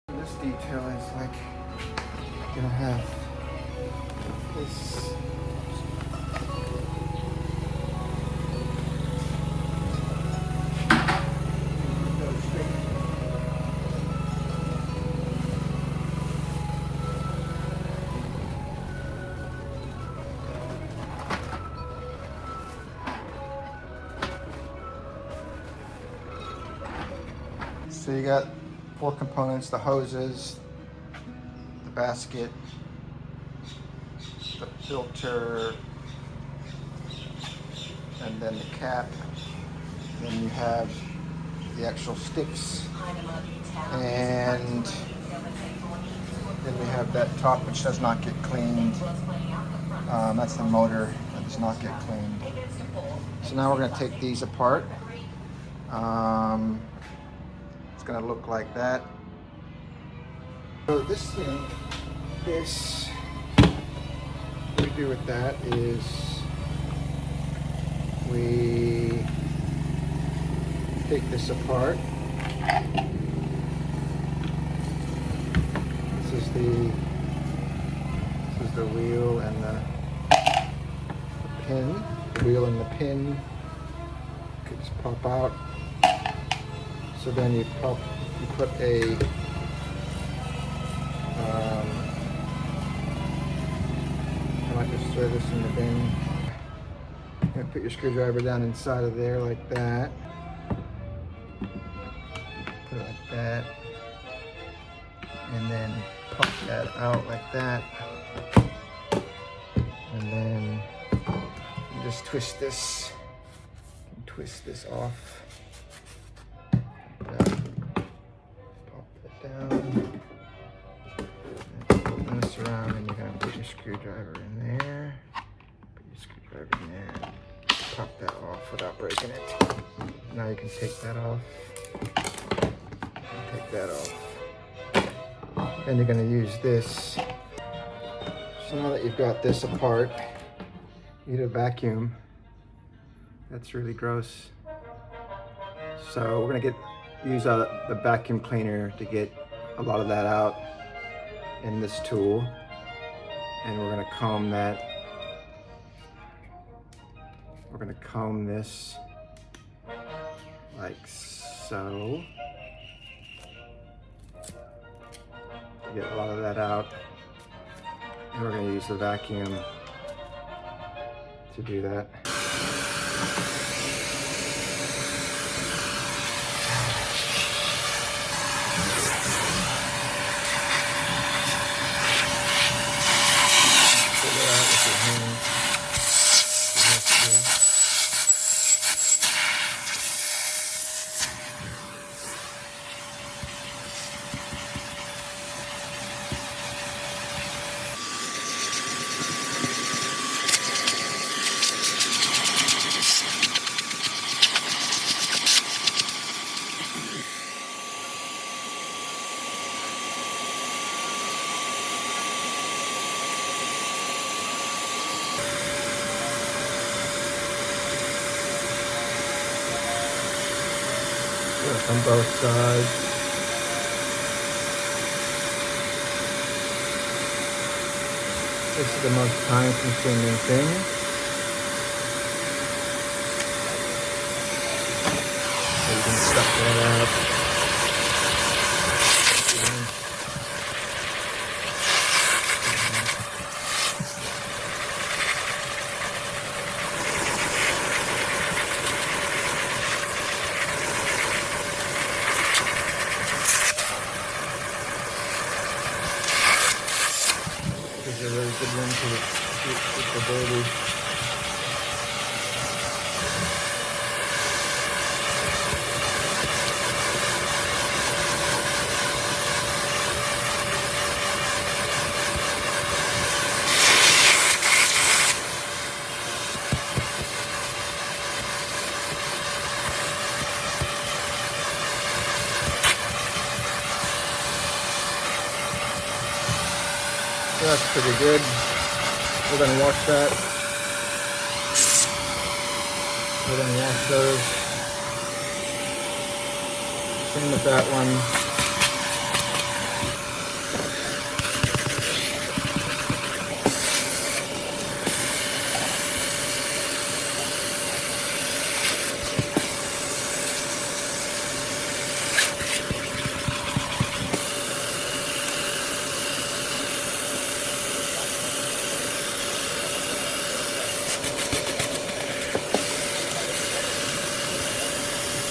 This detail is like gonna have this. So you got 4 components: the hoses, the basket, the filter, and then the cap. Then you have the actual sticks, and then we have that top which does not get cleaned. That's the motor that does not get cleaned. So now we're going to take these apart. It's going to look like that. So this thing, what we do with that is we take this apart. This is the wheel and the pin. The wheel and the pin could just pop out. So then you put a I might just throw this in the bin. You're gonna put your screwdriver down inside of there like that. Put it like that. And then pop that out like that. And then you just twist this off. Pop it down. Open this around, and you're gonna put your screwdriver in there. Put your screwdriver in there. Pop that off without breaking it. Now you can take that off. Take that off. Then you're gonna use this. So now that you've got this apart, you need a vacuum. That's really gross. So we're gonna use the vacuum cleaner to get a lot of that out in this tool, and we're gonna comb that. We're gonna comb this like so to get a lot of that out, and we're gonna use the vacuum to do that. On both sides. This is the most time-consuming thing. So you can suck that out. This is a really good one to keep the baby. that's pretty good. We're gonna wash that. We're gonna wash those. Same with that one.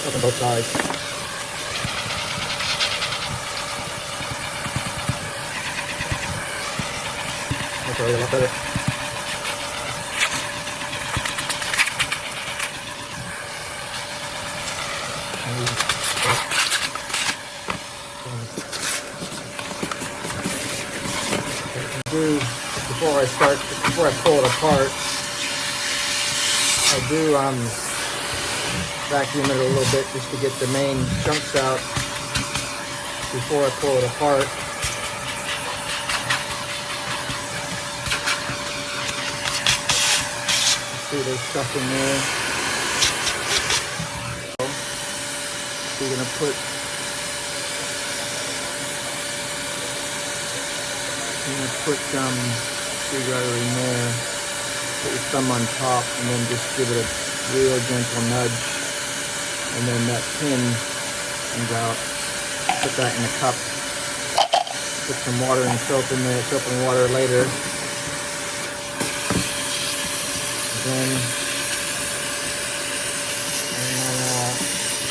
Look at both sides. That's already a lot better. Before I pull it apart, I do vacuum it a little bit just to get the main chunks out before I pull it apart. See, there's stuff in there. So we're gonna put screwdriver in there. Put your thumb on top, and then just give it a real gentle nudge. And then that pin comes out. Put that in a cup. Put some water and soap in there, soap and water later. Then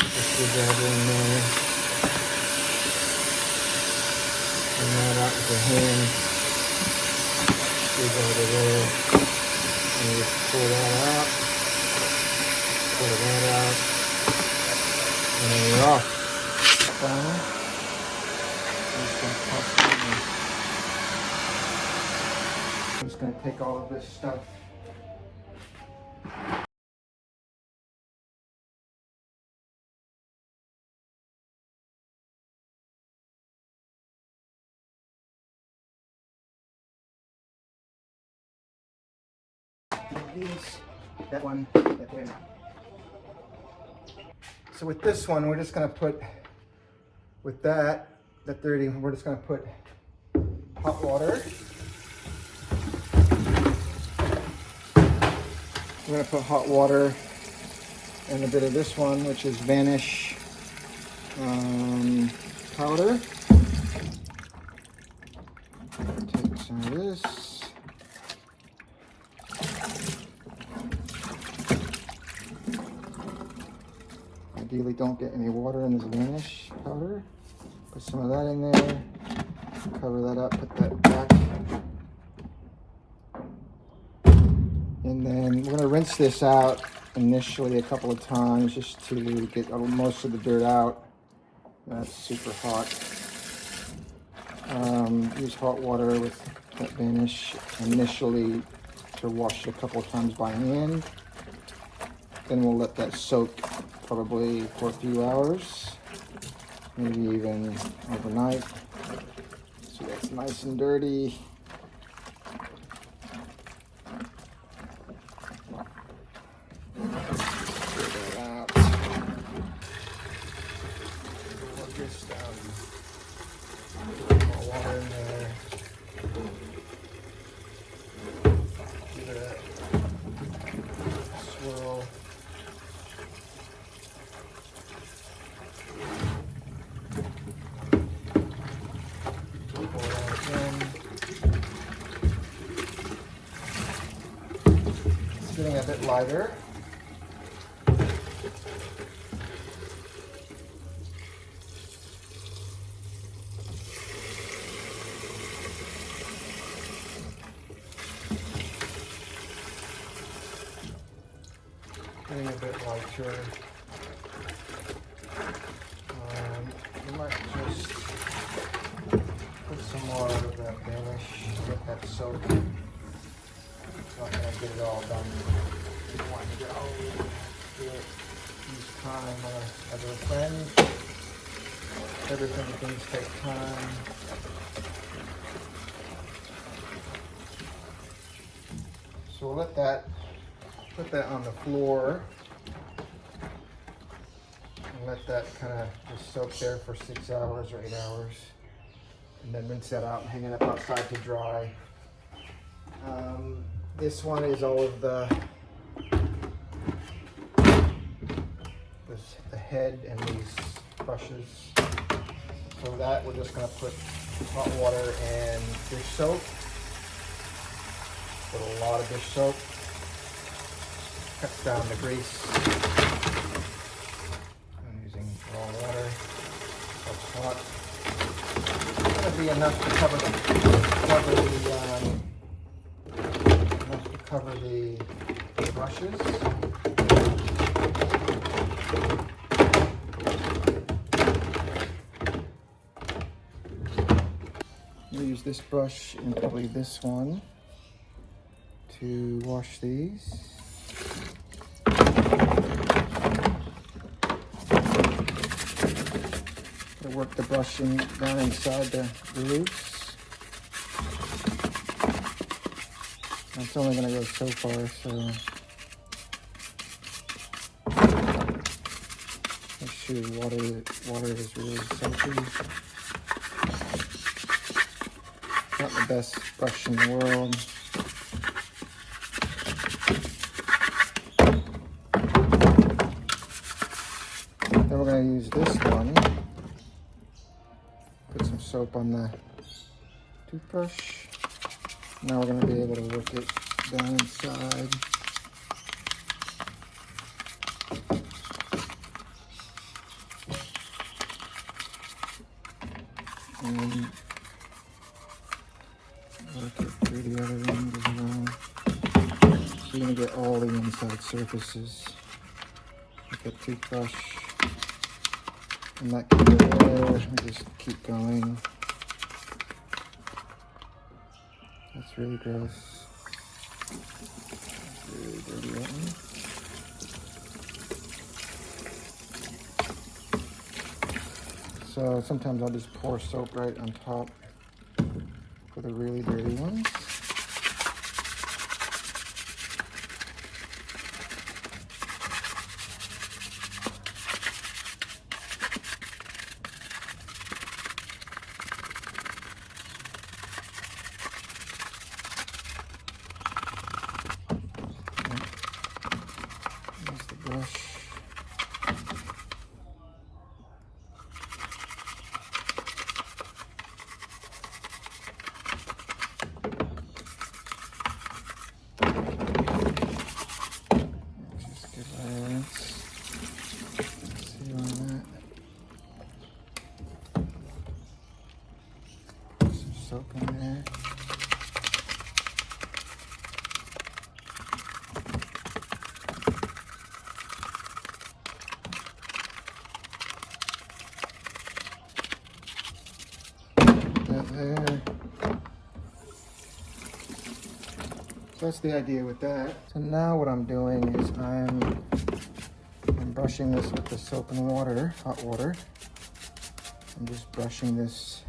just give that in there. Bring that out with your hand. Screw that there. And you just pull that out. Pull that out. And then you're off. I'm just going to take all of this stuff. That one, that way. So with this one, we're just going to put, with that 30, we're just going to put hot water. We're going to put hot water and a bit of this one, which is Vanish powder. Take some of this. Ideally, don't get any water in this Vanish powder. Put some of that in there. Cover that up, put that back. And then we're going to rinse this out initially a couple of times just to get most of the dirt out. That's super hot. Use hot water with that Vanish initially to wash it a couple of times by hand. Then we'll let that soak probably for a few hours, maybe even overnight. So that's nice and dirty. Get that out. Put this down. Put more water in there. Give it a swirl. Getting a bit lighter. Getting a bit lighter. You might just put some more of that Vanish, get that soap. Not going to get it all done. You want to get all do it. Use time on as a friend. Everything things take time. So we'll let that, put that on the floor and let that kind of just soak there for 6 hours or 8 hours. And then rinse that out and hang it up outside to dry. This one is all of the head and these brushes. So that we're just going to put hot water and dish soap. Put a lot of dish soap. Cuts down the grease. I'm using raw water. That's hot. It's going to be enough to cover the brushes. We'll use this brush and probably this one to wash these. Gotta work the brush down inside the grooves. It's only gonna go so far, so make sure water is really soapy. Not the best brush in the world. Then we're going to use this one. Put some soap on the toothbrush. Now we're going to be able to work it down inside. And work it through the other end as well. So you're going to get all the inside surfaces with the toothbrush. And that can go there. We just keep going. That's really gross. That's really dirty, that one. So sometimes I'll just pour soap right on top for the really dirty ones. Here's the brush. Soap in there. Put that there. So that's the idea with that. So now what I'm doing is I'm brushing this with the soap and water, hot water. I'm just brushing this .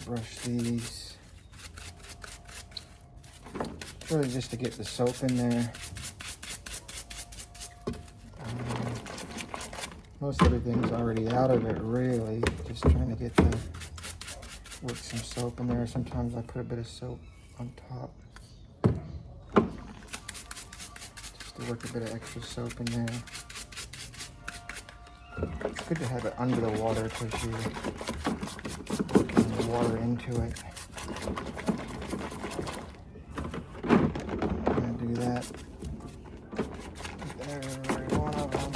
Brush these. Really just to get the soap in there. Most everything's already out of it, really. Just trying to get work some soap in there. Sometimes I put a bit of soap on top. Just to work a bit of extra soap in there. It's good to have it under the water because you're working the water into it. I'm going to do that with every one of them.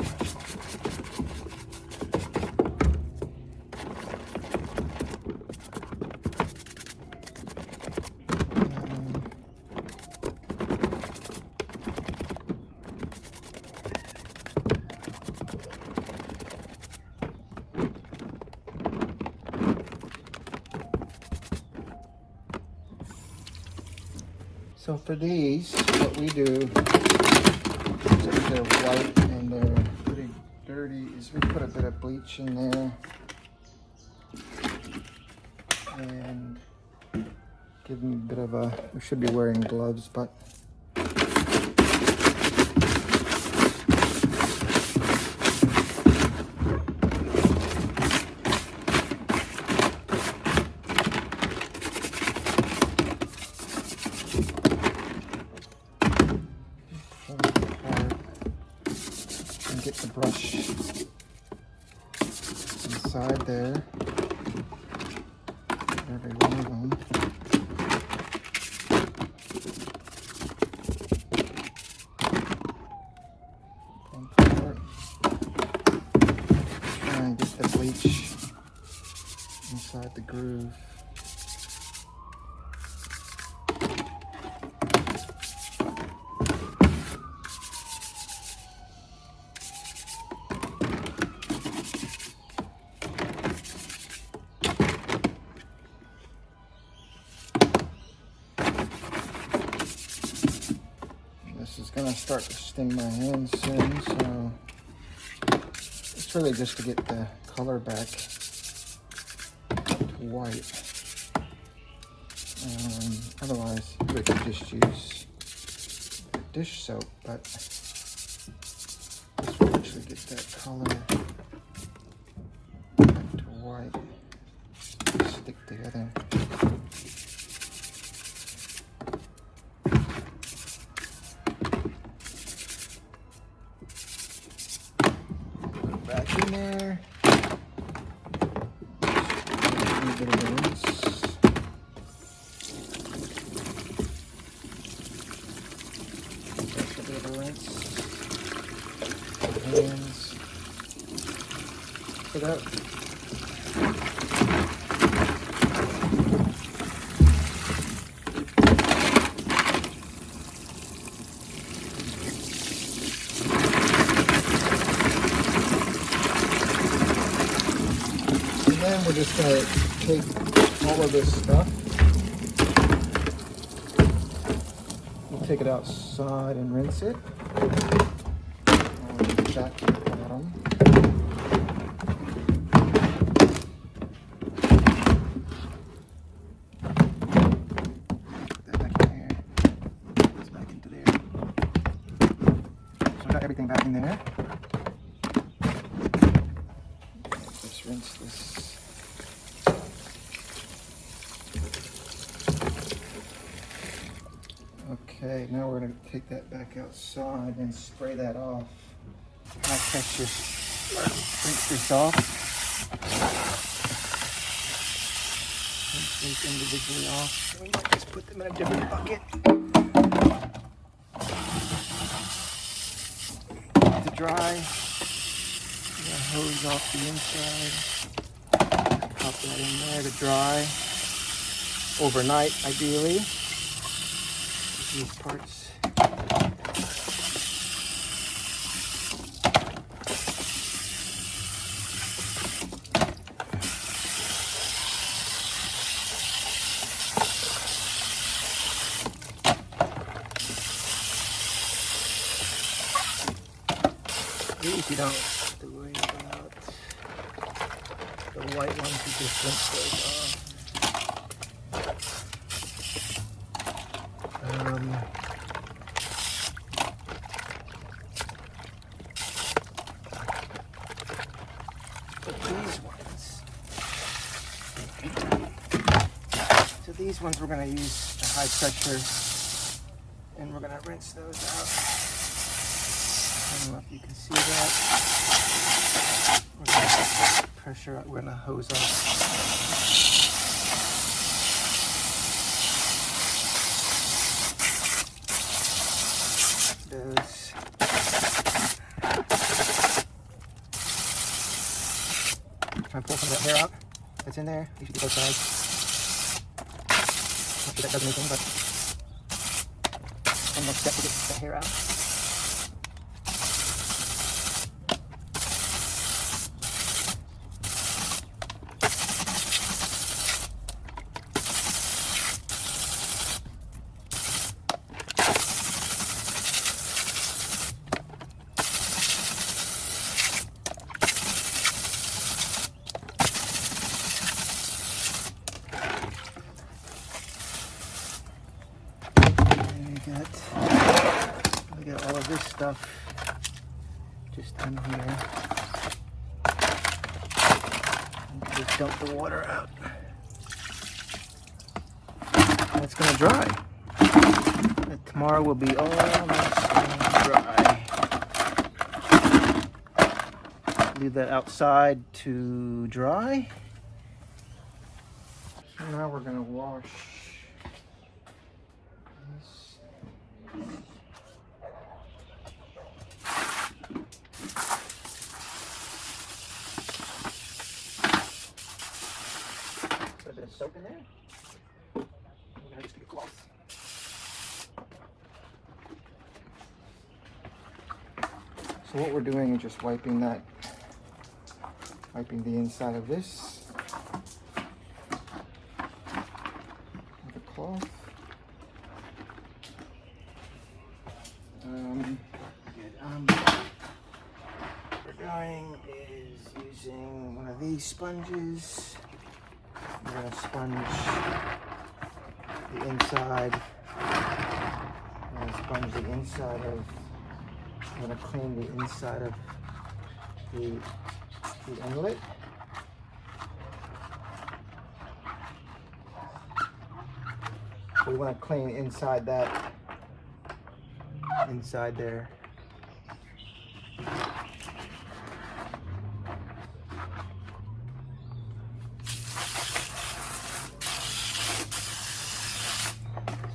So for these, what we do, since they're white and they're pretty dirty, is we put a bit of bleach in there and give them a bit of a, we should be wearing gloves, but get the brush inside there, every one of them. Try and get the bleach inside the groove. This is going to start to sting my hands soon, so it's really just to get the color back to white. Otherwise, we could just use dish soap, but this will actually get that color back to white. Stick together. Back in there. A bit of a rinse. Just a bit of a rinse. Hands. So that. Then we're just going to take all of this stuff, we'll take it outside and rinse it, back to the bottom. Put that back in there, it's back into there. So I got everything back in there. Let's rinse this. Okay, now we're going to take that back outside and spray that off. High pressure. Rinse this off. Rinse these individually off. We might just put them in a different bucket. To dry. Hose off the inside. Pop that in there to dry. Overnight, ideally. These parts. These you don't have to worry about. The white ones you just rinse those off. These ones we're going to use a high pressure, and we're going to rinse those out. I don't know if you can see that. We're going to pressure out. We're going to hose off. Those. Try and pull some of that hair out that's in there. You should do both sides. Not sure that does anything, but one more step to get the hair out. stuff just in here. And just dump the water out. And it's gonna dry. And tomorrow will be almost dry. Leave that outside to dry. So now we're gonna wash this. Put a bit of soap in there. We're gonna just get a cloth. So what we're doing is just wiping the inside of this with a cloth. What we're doing is using one of these sponges. We're going to sponge the inside. I'm going to sponge the inside of. I'm going to clean the inside of the inlet. We want to clean inside that, inside there.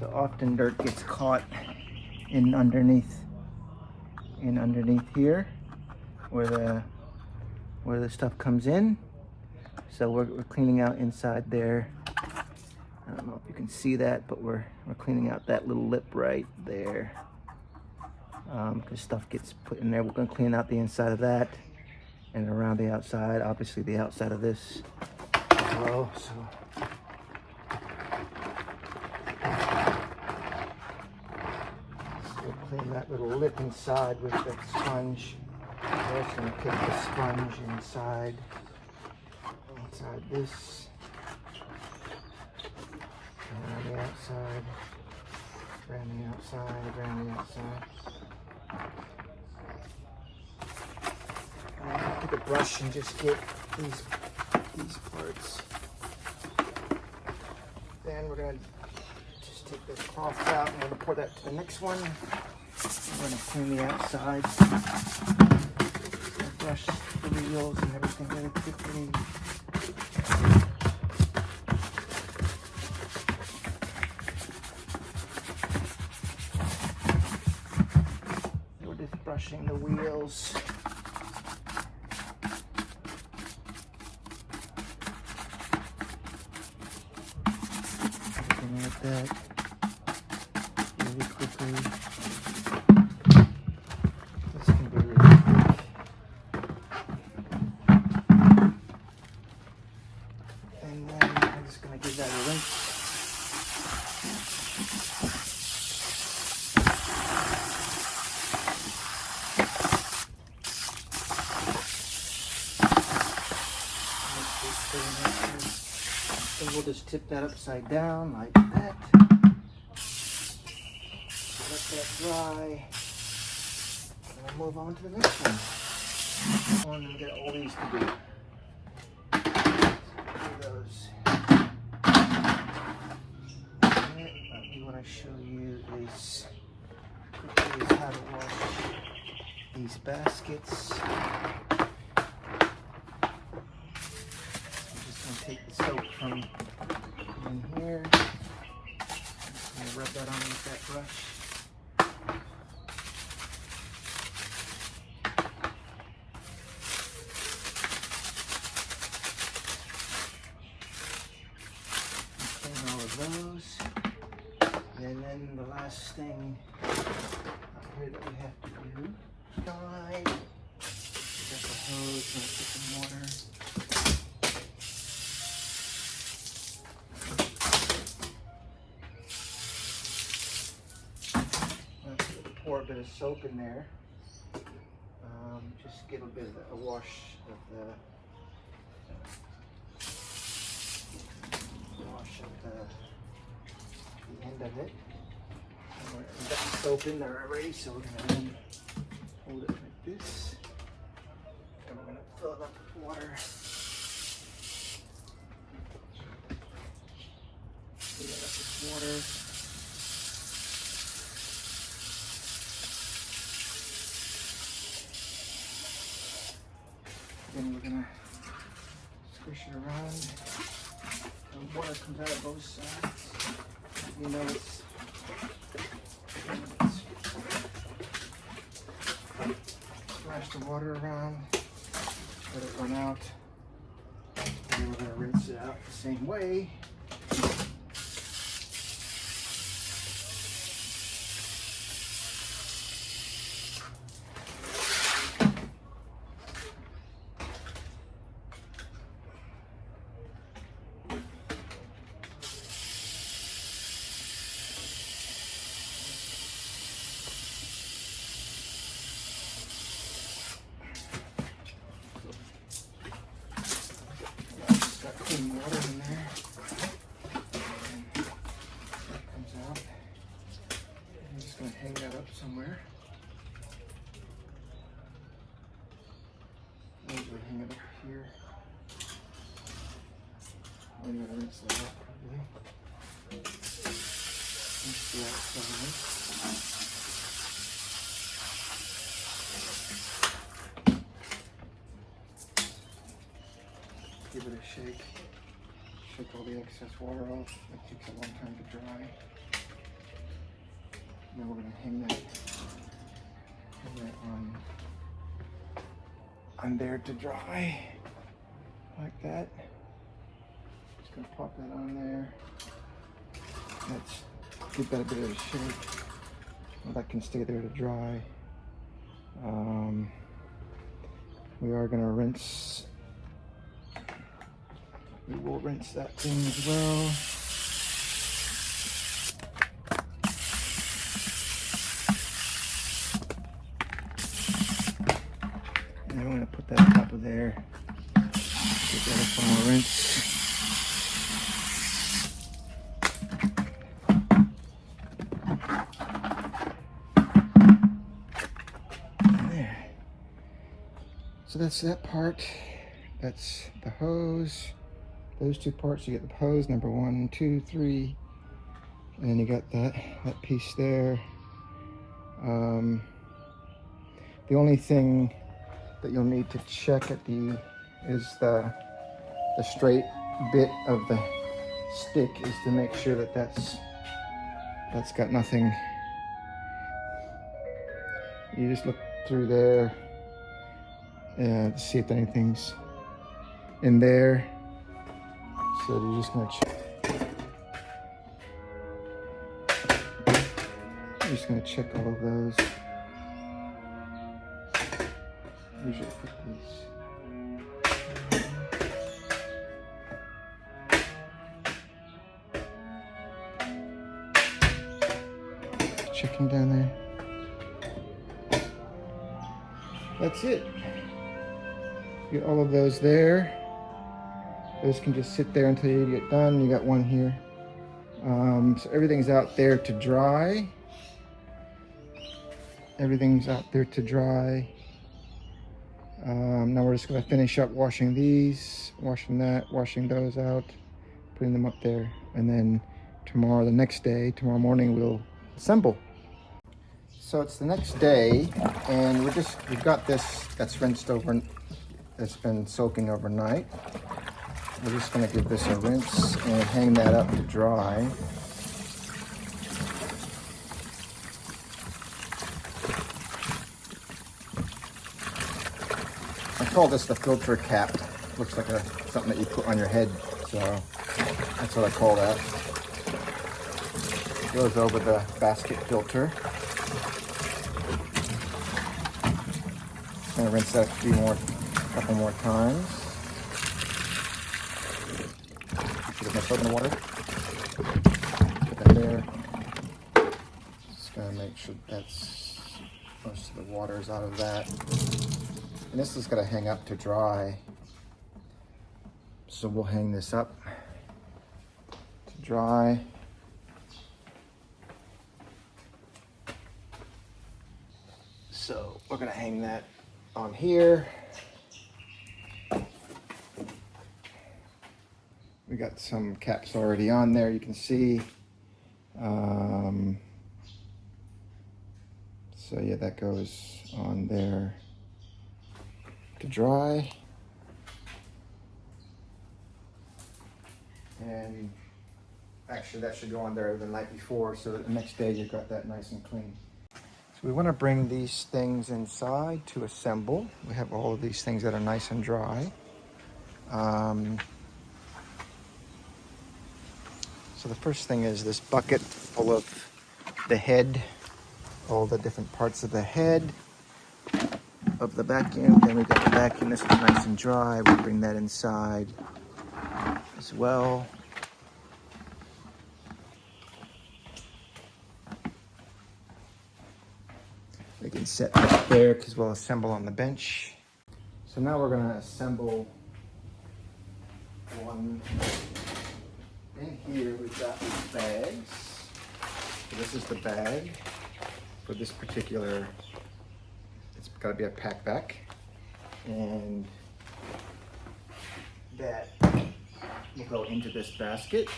So often dirt gets caught in underneath here where the stuff comes in. So we're cleaning out inside there. I don't know if you can see that, but we're cleaning out that little lip right there. Because stuff gets put in there. We're going to clean out the inside of that and around the outside. Obviously the outside of this as well. So we'll clean that little lip inside with the sponge. We're just going to take the sponge inside this, around the outside, around the outside, around the outside. And I'll take a brush and just get these parts. Then we're going to just take this cloth out and we're going to pour that to the next one. We're going to clean the outside. Brush the wheels and everything really quickly. We're just brushing the wheels. Everything like that. Really quickly. This can be really quick. And then I'm just going to give that a rinse. And we'll just tip that upside down like that. Let that dry. And we'll move on to the next one. And get all these to do. Those. What we want to show you is quickly is how to wash these baskets. I'm just going to take the soap from in here. I'm going to rub that on with that brush. Those, and then the last thing here that we have to do, dry. We got the hose, going to put some water. I'm going to pour a bit of soap in there. Just get a bit of a wash of the end of it. We've got the soap in there already, so we're going to hold it like this. And we're gonna fill it up with water. Fill it up with water. Then we're gonna squish it around. The water comes out of both sides. You know it's splash the water around, let it run out. And we're gonna rinse it out the same way. Clean water in there. And that comes out. I'm just going to hang that up somewhere. I usually hang it up here. I'm going to rinse that out probably. Rinse the outside. Give it a shake. Shake all the excess water off. That takes a long time to dry. Now we're going to hang that on there to dry, like that. Just going to pop that on there. Let's give that a bit of a shake. Well, that can stay there to dry. We are going to rinse. We will rinse that thing as well. And I'm going to put that on top of there. Give that a final rinse. There. So that's that part. That's the hose. Those two parts, you get the hose, number 1, 2, 3, and then you got that piece there. The only thing that you'll need to check is the straight bit of the stick, is to make sure that that's got nothing. You just look through there to see if anything's in there. So you're just going to check. You're just going to check all of those. Usually put these. Checking down there. That's it. Get all of those there. Those can just sit there until you get done. You got one here. So everything's out there to dry. Everything's out there to dry. Now we're just going to finish up washing these, washing that, washing those out, putting them up there. And then tomorrow, the next day, tomorrow morning, we'll assemble. So it's the next day, and we've got this that's rinsed over, that's been soaking overnight. We're just going to give this a rinse and hang that up to dry. I call this the filter cap. Looks like something that you put on your head, so that's what I call that. It goes over the basket filter. Just going to rinse that a couple more times. Put my soap in the water. Put that there. Just gonna make sure that's most of the water is out of that. And this is gonna hang up to dry. So we'll hang this up to dry. So we're gonna hang that on here. We got some caps already on there, you can see. So yeah, that goes on there to dry. And actually that should go on there the night before so that the next day you've got that nice and clean. So we want to bring these things inside to assemble. We have all of these things that are nice and dry. So the first thing is this bucket full of the head, all the different parts of the head of the vacuum. Then we got the vacuum, this is nice and dry. We bring that inside as well. We can set that there because we'll assemble on the bench. So now we're gonna assemble one. In here we've got these bags. So this is the bag for this particular, it's gotta be a Pacvac. And that will go into this basket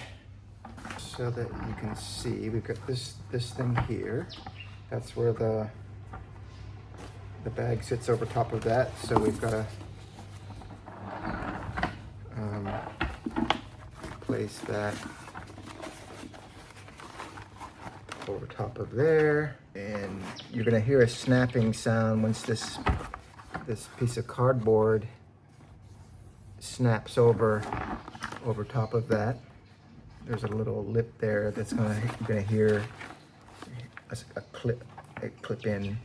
so that you can see we've got this thing here. That's where the bag sits over top of that. So we've got to place that over top of there. And you're going to hear a snapping sound once this piece of cardboard snaps over top of that. There's a little lip there that's you're gonna hear a clip in.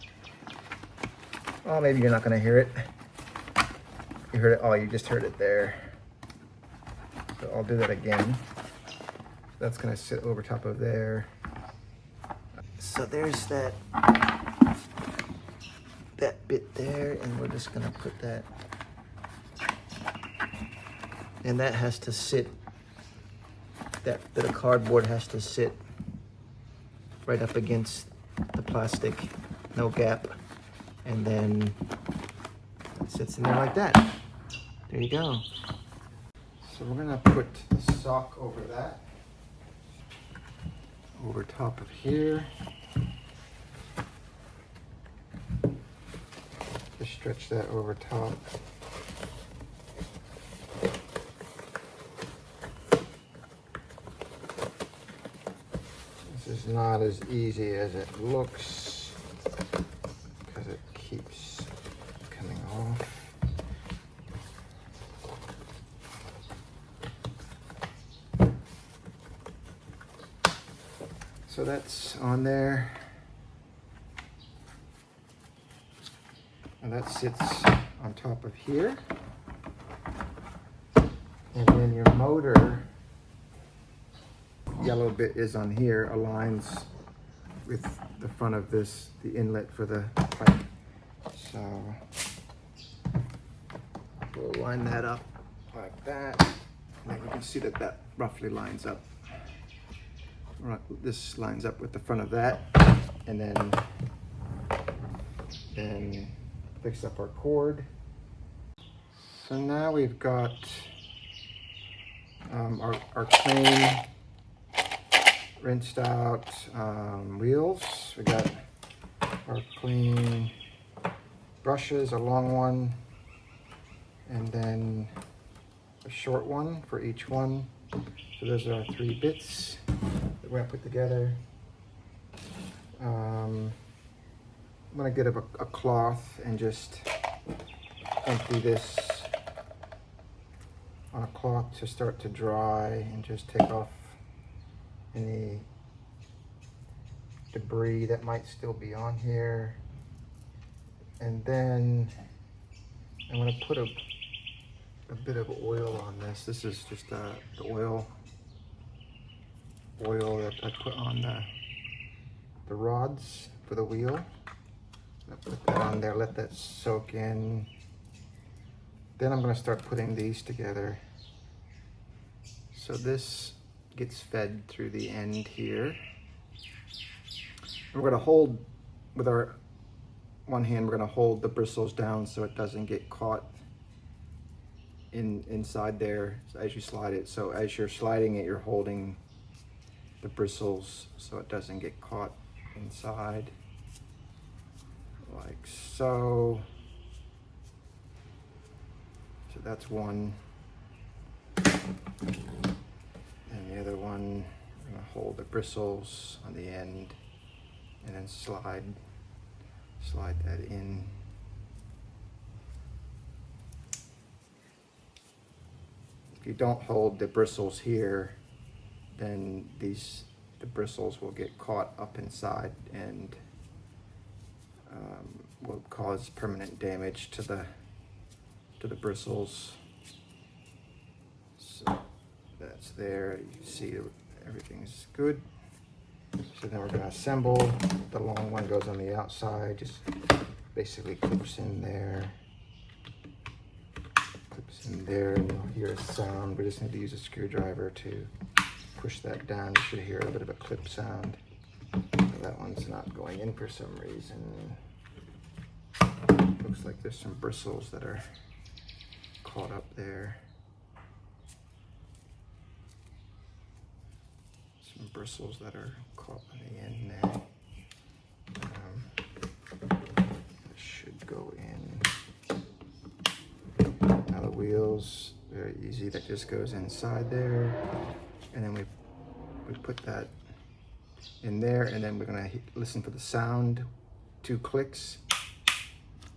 Oh, maybe you're not gonna hear it. You heard it. Oh, you just heard it there. So I'll do that again. That's gonna sit over top of there. So there's that bit there, and we're just gonna put that. And that has to sit, that bit of cardboard has to sit right up against the plastic, no gap. And then it sits in there like that. There you go. So we're gonna put the sock over that, over top of here. Just stretch that over top. This is not as easy as it looks because it keeps coming off. So that's on there. And that sits on top of here. And then your motor, yellow bit is on here, aligns with the front of this, the inlet for the pipe. So we'll line that up like that. And you can see that that roughly lines up. This lines up with the front of that, and then fix up our cord. So now we've got our clean, rinsed out wheels. We got our clean brushes, a long one, and then a short one for each one. So those are our 3 bits that we're gonna put together. I'm gonna get a cloth and just empty this on a cloth to start to dry, and just take off any debris that might still be on here. And then I'm gonna put a bit of oil on this. This is just the oil that I put on the rods for the wheel. I'll put that on there, let that soak in. Then I'm gonna start putting these together. So this gets fed through the end here. We're gonna hold with our one hand, we're going to hold the bristles down so it doesn't get caught inside there as you slide it. So as you're sliding it, you're holding the bristles so it doesn't get caught inside, like so. So that's one. And the other one, we're going to hold the bristles on the end and then slide that in. If you don't hold the bristles here, then the bristles will get caught up inside and will cause permanent damage to the bristles. So that's there. You can see everything's good. So then we're going to assemble. The long one goes on the outside, just basically clips in there. Clips in there, and you'll hear a sound. We just need to use a screwdriver to push that down. You should hear a bit of a clip sound. So that one's not going in for some reason. Looks like there's some bristles that are caught up there. Some bristles that are caught on the end there. This should go in. Now the wheels, very easy. That just goes inside there, and then we put that in there, and then we're gonna listen for the sound. 2 clicks,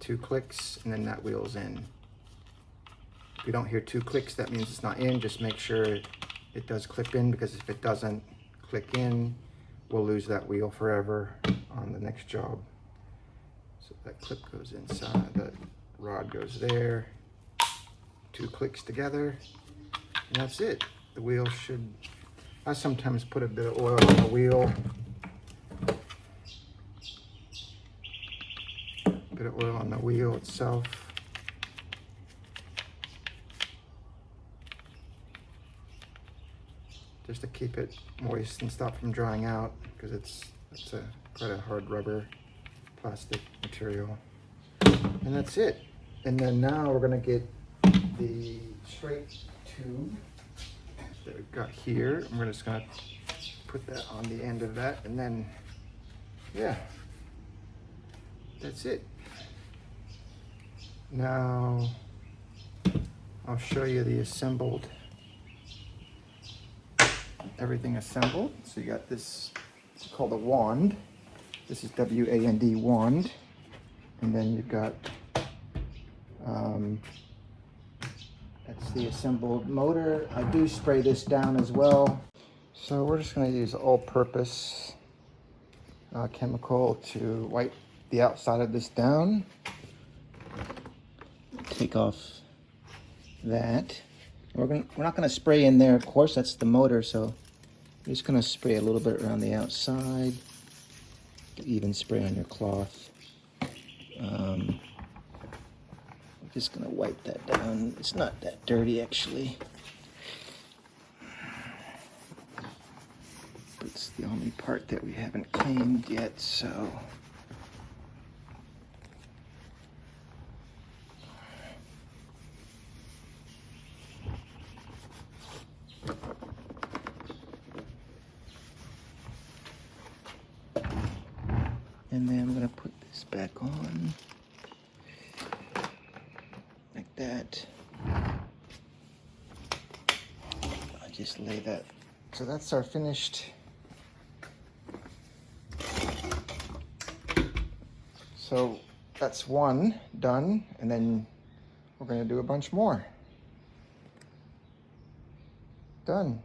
2 clicks, and then that wheel's in. If you don't hear 2 clicks, that means it's not in. Just make sure it does clip in, because if it doesn't click in, we'll lose that wheel forever on the next job. So that clip goes inside, that rod goes there, 2 clicks together, and that's it. The wheel should, I sometimes put a bit of oil on the wheel. A bit of oil on the wheel itself. Just to keep it moist and stop from drying out, because it's quite a hard rubber plastic material. And that's it. And then now we're gonna get the straight tube that we've got here, and we're just gonna put that on the end of that, and then yeah, that's it. Now I'll show you the assembled, everything assembled. So you got this, it's called a wand. This is W-A-N-D, wand. And then you've got, that's the assembled motor. I do spray this down as well. So we're just gonna use all-purpose chemical to wipe the outside of this down. Take off that. We're not gonna spray in there, of course, that's the motor, so I'm just gonna spray a little bit around the outside. Even spray on your cloth. I'm just gonna wipe that down. It's not that dirty, actually. It's the only part that we haven't cleaned yet, so. And then I'm gonna put this back on, like that. I just lay that. So that's our finished. So that's one done, and then we're gonna do a bunch more. Done.